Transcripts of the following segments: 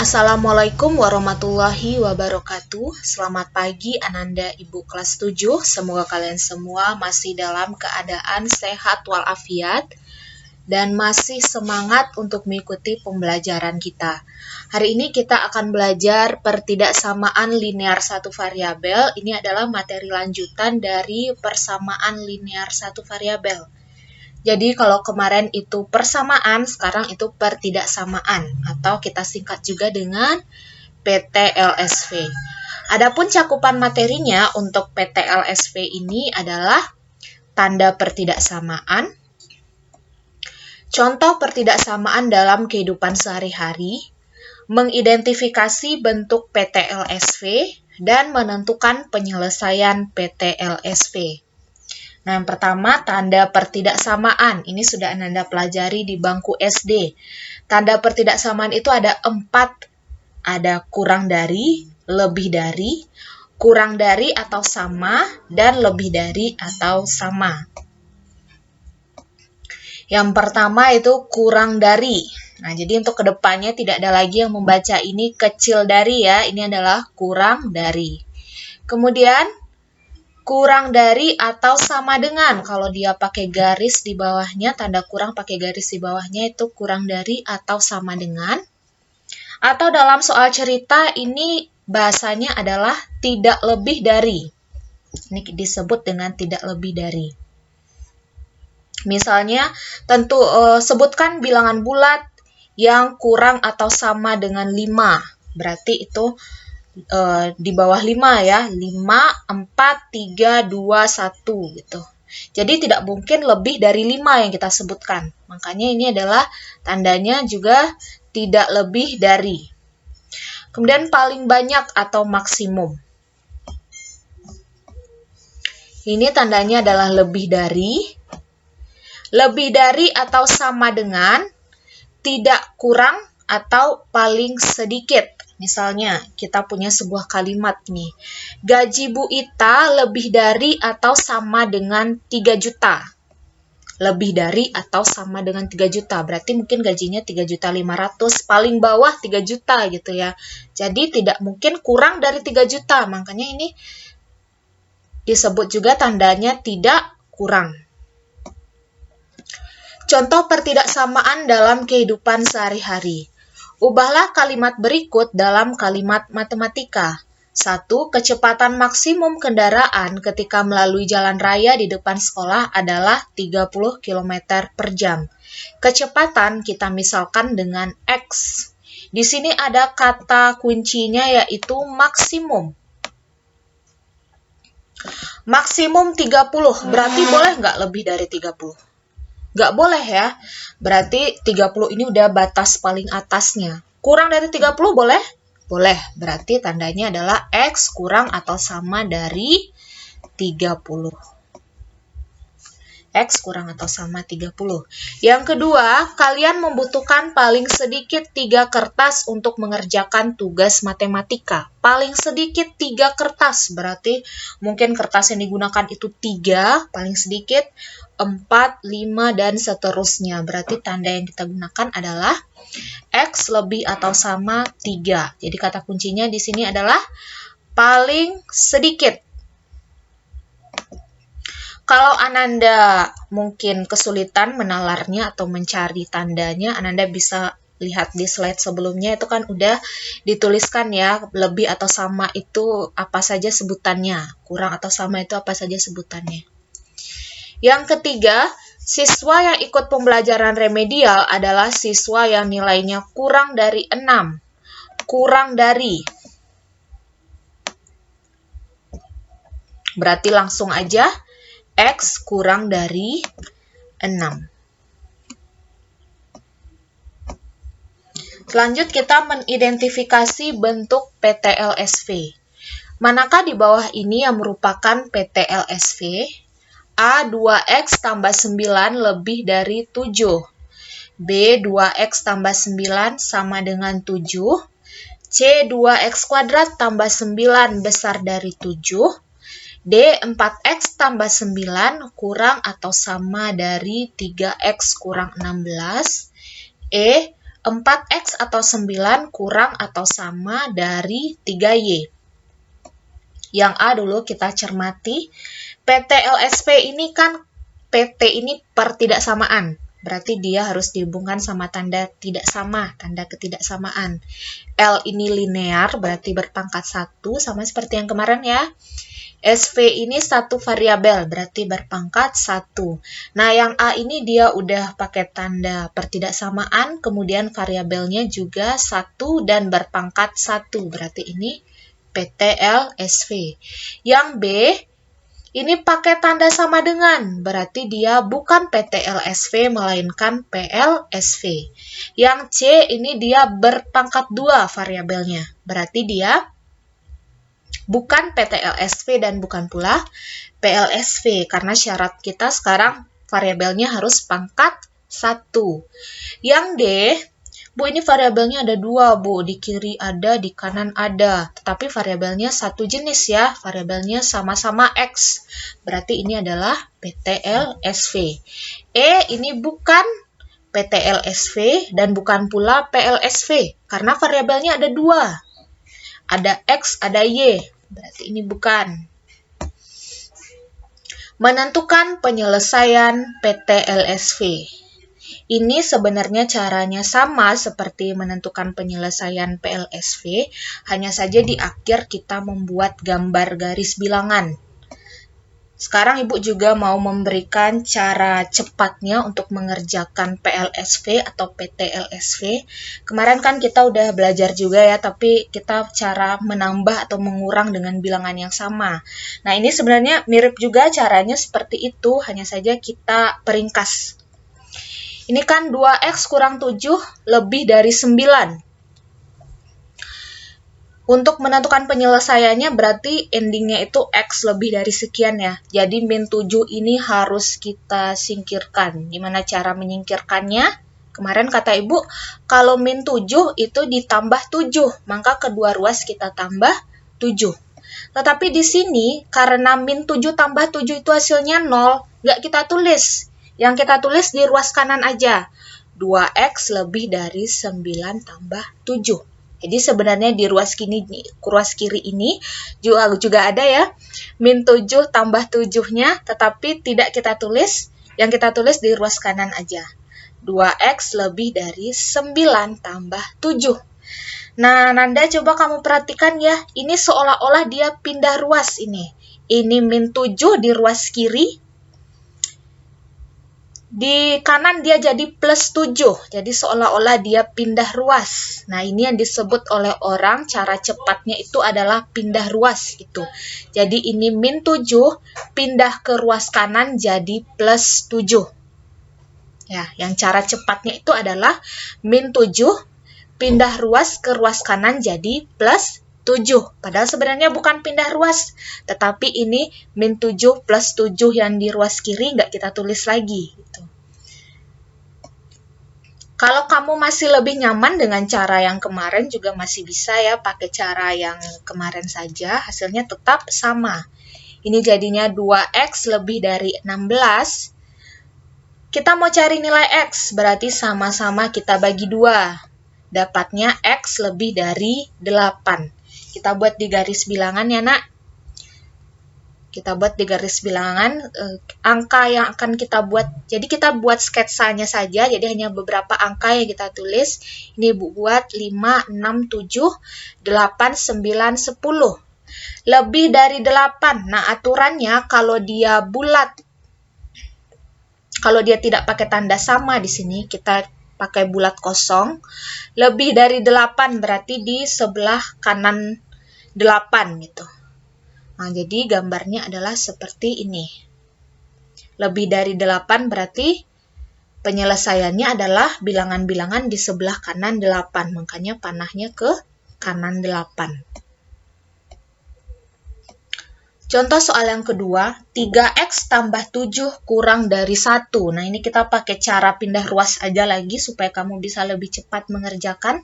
Assalamualaikum warahmatullahi wabarakatuh. Selamat pagi Ananda Ibu kelas 7. Semoga kalian semua masih dalam keadaan sehat walafiat dan masih semangat untuk mengikuti pembelajaran kita. Hari ini kita akan belajar pertidaksamaan linear satu variabel. Ini adalah materi lanjutan dari persamaan linear satu variabel. Jadi kalau kemarin itu persamaan, sekarang itu pertidaksamaan atau kita singkat juga dengan PTLSV. Adapun cakupan materinya untuk PTLSV ini adalah tanda pertidaksamaan, contoh pertidaksamaan dalam kehidupan sehari-hari, mengidentifikasi bentuk PTLSV, dan menentukan penyelesaian PTLSV. Nah, yang pertama, tanda pertidaksamaan. Ini sudah Ananda pelajari di bangku SD. Tanda pertidaksamaan itu ada 4. Ada kurang dari, lebih dari, kurang dari atau sama, dan lebih dari atau sama. Yang pertama itu kurang dari. Nah, jadi untuk kedepannya tidak ada lagi yang membaca ini kecil dari ya. Ini adalah kurang dari. Kemudian, kurang dari atau sama dengan. Kalau dia pakai garis di bawahnya, tanda kurang pakai garis di bawahnya itu kurang dari atau sama dengan. Atau dalam soal cerita ini bahasanya adalah tidak lebih dari. Ini disebut dengan tidak lebih dari. Misalnya, tentu sebutkan bilangan bulat yang kurang atau sama dengan 5. Berarti itu di bawah 5 ya, 5, 4, 3, 2, 1 gitu. Jadi tidak mungkin lebih dari 5 yang kita sebutkan. Makanya ini adalah tandanya juga tidak lebih dari. Kemudian paling banyak atau maksimum. Ini tandanya adalah lebih dari atau sama dengan, tidak kurang atau paling sedikit. Misalnya, kita punya sebuah kalimat nih. Gaji Bu Ita lebih dari atau sama dengan 3 juta. Lebih dari atau sama dengan 3 juta. Berarti mungkin gajinya 3.500.000, paling bawah 3 juta gitu ya. Jadi tidak mungkin kurang dari 3 juta. Makanya ini disebut juga tandanya tidak kurang. Contoh pertidaksamaan dalam kehidupan sehari-hari. Ubahlah kalimat berikut dalam kalimat matematika. 1. Kecepatan maksimum kendaraan ketika melalui jalan raya di depan sekolah adalah 30 km per jam. Kecepatan kita misalkan dengan X. Di sini ada kata kuncinya yaitu maksimum. Maksimum 30, berarti boleh nggak lebih dari 30? Nggak boleh ya, berarti 30 ini udah batas paling atasnya. Kurang dari 30 boleh? Boleh, berarti tandanya adalah X kurang atau sama dari 30. X kurang atau sama 30. Yang kedua, kalian membutuhkan paling sedikit 3 kertas untuk mengerjakan tugas matematika. Paling sedikit 3 kertas, berarti mungkin kertas yang digunakan itu 3, paling sedikit 4, 5, dan seterusnya. Berarti tanda yang kita gunakan adalah X lebih atau sama 3. Jadi kata kuncinya di sini adalah paling sedikit. Kalau Ananda mungkin kesulitan menalarnya atau mencari tandanya, Ananda bisa lihat di slide sebelumnya, itu kan udah dituliskan ya, lebih atau sama itu apa saja sebutannya, kurang atau sama itu apa saja sebutannya. Yang ketiga, siswa yang ikut pembelajaran remedial adalah siswa yang nilainya kurang dari 6. Kurang dari. Berarti langsung aja X kurang dari 6. Selanjut kita mengidentifikasi bentuk PTLSV. Manakah di bawah ini yang merupakan PTLSV? A 2X tambah 9 lebih dari 7. B 2X tambah 9 sama dengan 7. C 2X kuadrat tambah 9 besar dari 7. D 4X tambah 9 kurang atau sama dari 3X kurang 16. E 4X atau 9 kurang atau sama dari 3Y. Yang A dulu kita cermati. PT LSP ini kan PT ini pertidaksamaan. Berarti dia harus dihubungkan sama tanda tidak sama, tanda ketidaksamaan. L ini linear, berarti berpangkat 1, sama seperti yang kemarin ya. SV ini satu variabel, berarti berpangkat 1. Nah, yang A ini dia udah pakai tanda pertidaksamaan, kemudian variabelnya juga 1 dan berpangkat 1, berarti ini PTLSV. Yang B, ini pakai tanda sama dengan, berarti dia bukan PTLSV, melainkan PLSV. Yang C, ini dia berpangkat 2 variabelnya, berarti dia bukan PTLSV dan bukan pula PLSV, karena syarat kita sekarang variabelnya harus pangkat 1. Yang D, Bu, ini variabelnya ada 2, Bu. Di kiri ada, di kanan ada. Tetapi variabelnya satu jenis ya, variabelnya sama-sama X. Berarti ini adalah PTLSV. E, ini bukan PTLSV dan bukan pula PLSV, karena variabelnya ada 2. Ada X, ada Y. Berarti ini bukan. Menentukan penyelesaian PTLSV. Ini sebenarnya caranya sama seperti menentukan penyelesaian PLSV, hanya saja di akhir kita membuat gambar garis bilangan. Sekarang Ibu juga mau memberikan cara cepatnya untuk mengerjakan PLSV atau PTLSV. Kemarin kan kita udah belajar juga ya, tapi kita cara menambah atau mengurang dengan bilangan yang sama. Nah, ini sebenarnya mirip juga caranya seperti itu, hanya saja kita peringkas. Ini kan 2X kurang 7 lebih dari 9. Untuk menentukan penyelesaiannya berarti endingnya itu X lebih dari sekian ya. Jadi min 7 ini harus kita singkirkan. Gimana cara menyingkirkannya? Kemarin kata Ibu, kalau min 7 itu ditambah 7, maka kedua ruas kita tambah 7. Tetapi di sini, karena min 7 tambah 7 itu hasilnya 0, nggak kita tulis. Yang kita tulis di ruas kanan aja. 2X lebih dari 9 tambah 7. Jadi sebenarnya di ruas kiri ini juga ada ya, min 7 tambah 7-nya, tetapi tidak kita tulis, yang kita tulis di ruas kanan aja. 2X lebih dari 9 tambah 7. Nah, Nanda coba kamu perhatikan ya, ini seolah-olah dia pindah ruas ini. Ini min 7 di ruas kiri, di kanan dia jadi plus 7, jadi seolah-olah dia pindah ruas. Nah, ini yang disebut oleh orang cara cepatnya itu adalah pindah ruas gitu. Jadi ini min 7 pindah ke ruas kanan jadi plus 7. Ya, yang cara cepatnya itu adalah min 7 pindah ruas ke ruas kanan jadi plus 7. Padahal sebenarnya bukan pindah ruas, tetapi ini min 7 plus 7 yang di ruas kiri nggak kita tulis lagi. Gitu. Kalau kamu masih lebih nyaman dengan cara yang kemarin juga masih bisa ya pakai cara yang kemarin saja, hasilnya tetap sama. Ini jadinya 2X lebih dari 16. Kita mau cari nilai X, berarti sama-sama kita bagi 2. Dapatnya X lebih dari 8. Kita buat di garis bilangan ya, Nak. Kita buat di garis bilangan angka yang akan kita buat. Jadi kita buat sketsanya saja, jadi hanya beberapa angka yang kita tulis. Ini Bu buat 5, 6, 7, 8, 9, 10. Lebih dari 8. Nah, aturannya kalau dia bulat, kalau dia tidak pakai tanda sama di sini, kita pakai bulat kosong. Lebih dari 8 berarti di sebelah kanan 8 gitu. Nah, jadi gambarnya adalah seperti ini. Lebih dari 8 berarti penyelesaiannya adalah bilangan-bilangan di sebelah kanan 8. Makanya panahnya ke kanan 8. Contoh soal yang kedua, 3X tambah 7 kurang dari 1. Nah, ini kita pakai cara pindah ruas aja lagi supaya kamu bisa lebih cepat mengerjakan.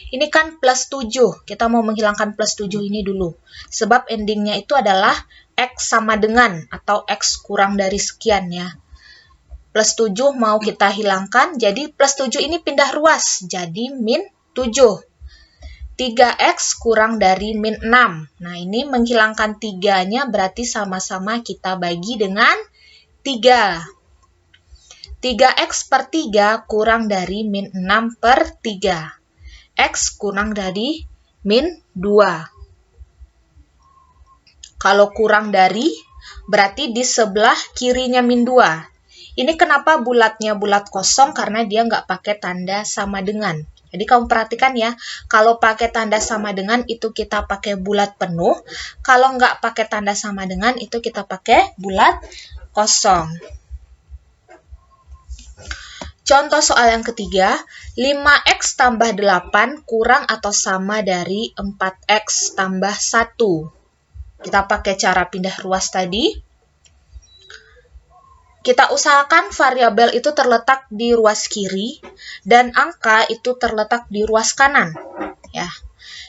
Ini kan plus 7. Kita mau menghilangkan plus 7 ini dulu. Sebab endingnya itu adalah X sama dengan atau X kurang dari sekian ya. plus 7 mau kita hilangkan, jadi plus 7 ini pindah ruas, jadi min 7. 3x kurang dari min 6. Nah, ini menghilangkan 3-nya berarti sama-sama kita bagi dengan 3. 3x per 3 kurang dari min 6 per 3. X kurang dari min 2. Kalau kurang dari, berarti di sebelah kirinya min 2. Ini kenapa bulatnya bulat kosong? Karena dia nggak pakai tanda sama dengan. Jadi kamu perhatikan ya, kalau pakai tanda sama dengan itu kita pakai bulat penuh. Kalau nggak pakai tanda sama dengan itu kita pakai bulat kosong. Contoh soal yang ketiga, 5x tambah 8 kurang atau sama dari 4x tambah 1. Kita pakai cara pindah ruas tadi. Kita usahakan variabel itu terletak di ruas kiri dan angka itu terletak di ruas kanan. Ya.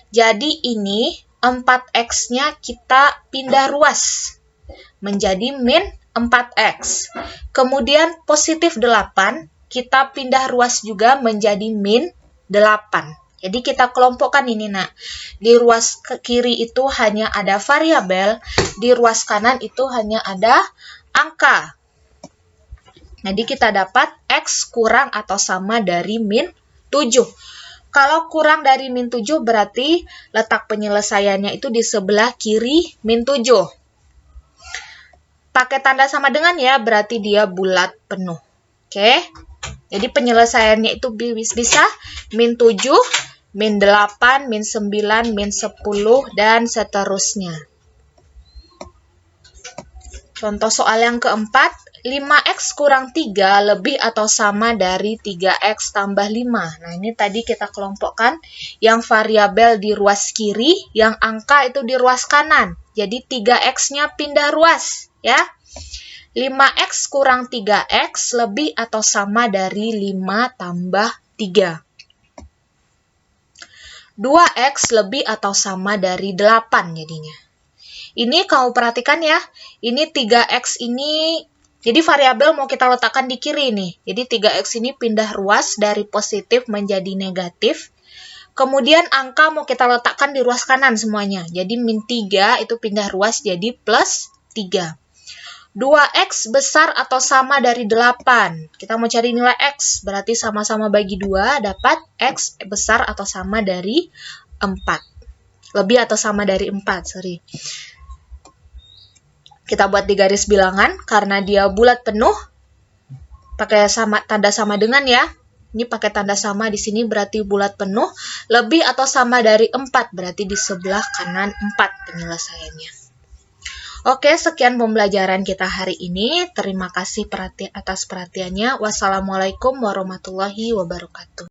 Jadi ini 4x-nya kita pindah ruas menjadi min 4x. Kemudian positif 8 kita pindah ruas juga menjadi min 8. Jadi kita kelompokkan ini, nak. Di ruas kiri itu hanya ada variabel, di ruas kanan itu hanya ada angka. Jadi kita dapat X kurang atau sama dari min 7. Kalau kurang dari min 7 berarti letak penyelesaiannya itu di sebelah kiri min 7. Pakai tanda sama dengan ya, berarti dia bulat penuh. Oke. Jadi penyelesaiannya itu bisa min 7, min 8, min 9, min 10, dan seterusnya. Contoh soal yang keempat, 5x kurang 3 lebih atau sama dari 3x tambah 5. Nah, ini tadi kita kelompokkan yang variabel di ruas kiri, yang angka itu di ruas kanan. Jadi 3x-nya pindah ruas, ya. 5x kurang 3x lebih atau sama dari 5 tambah 3. 2x lebih atau sama dari 8 jadinya. Ini kamu perhatikan ya, ini 3x ini, jadi variabel mau kita letakkan di kiri nih. Jadi 3x ini pindah ruas dari positif menjadi negatif. Kemudian angka mau kita letakkan di ruas kanan semuanya. Jadi min 3 itu pindah ruas jadi plus 3. 2x besar atau sama dari 8. Kita mau cari nilai x, berarti sama-sama bagi 2, dapat x besar atau sama dari 4. Lebih atau sama dari 4, sorry. Kita buat di garis bilangan, karena dia bulat penuh, pakai tanda sama dengan ya. Ini pakai tanda sama di sini berarti bulat penuh, lebih atau sama dari 4, berarti di sebelah kanan 4 penyelesaiannya. Oke, sekian pembelajaran kita hari ini. Terima kasih atas perhatiannya. Wassalamualaikum warahmatullahi wabarakatuh.